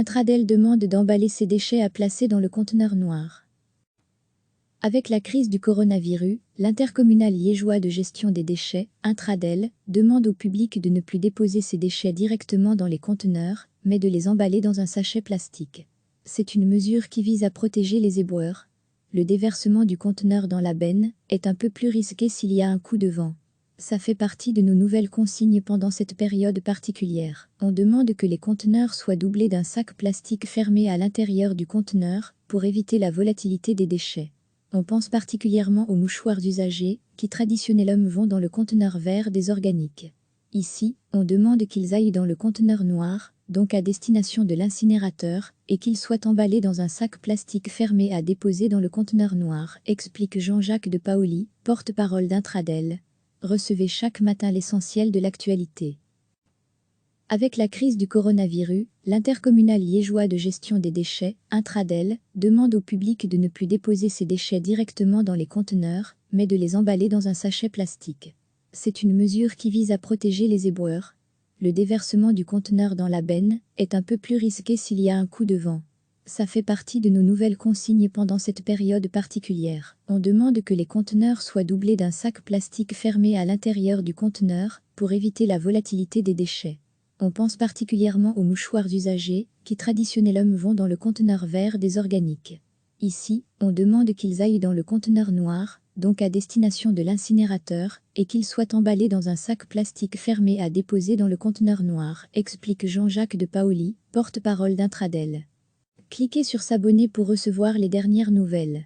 Intradel demande d'emballer ses déchets à placer dans le conteneur noir. Avec la crise du coronavirus, l'intercommunal liégeois de gestion des déchets, Intradel, demande au public de ne plus déposer ses déchets directement dans les conteneurs, mais de les emballer dans un sachet plastique. C'est une mesure qui vise à protéger les éboueurs. Le déversement du conteneur dans la benne est un peu plus risqué s'il y a un coup de vent. Ça fait partie de nos nouvelles consignes pendant cette période particulière. On demande que les conteneurs soient doublés d'un sac plastique fermé à l'intérieur du conteneur pour éviter la volatilité des déchets. On pense particulièrement aux mouchoirs usagés qui traditionnellement vont dans le conteneur vert des organiques. Ici, on demande qu'ils aillent dans le conteneur noir, donc à destination de l'incinérateur, et qu'ils soient emballés dans un sac plastique fermé à déposer dans le conteneur noir, explique Jean-Jacques de Paoli, porte-parole d'Intradel. Recevez chaque matin l'essentiel de l'actualité. Avec la crise du coronavirus, l'intercommunal liégeois de gestion des déchets, Intradel, demande au public de ne plus déposer ses déchets directement dans les conteneurs, mais de les emballer dans un sachet plastique. C'est une mesure qui vise à protéger les éboueurs. Le déversement du conteneur dans la benne est un peu plus risqué s'il y a un coup de vent. Ça fait partie de nos nouvelles consignes pendant cette période particulière. On demande que les conteneurs soient doublés d'un sac plastique fermé à l'intérieur du conteneur pour éviter la volatilité des déchets. On pense particulièrement aux mouchoirs usagés qui traditionnellement vont dans le conteneur vert des organiques. Ici, on demande qu'ils aillent dans le conteneur noir, donc à destination de l'incinérateur, et qu'ils soient emballés dans un sac plastique fermé à déposer dans le conteneur noir, explique Jean-Jacques de Paoli, porte-parole d'Intradel. Cliquez sur s'abonner pour recevoir les dernières nouvelles.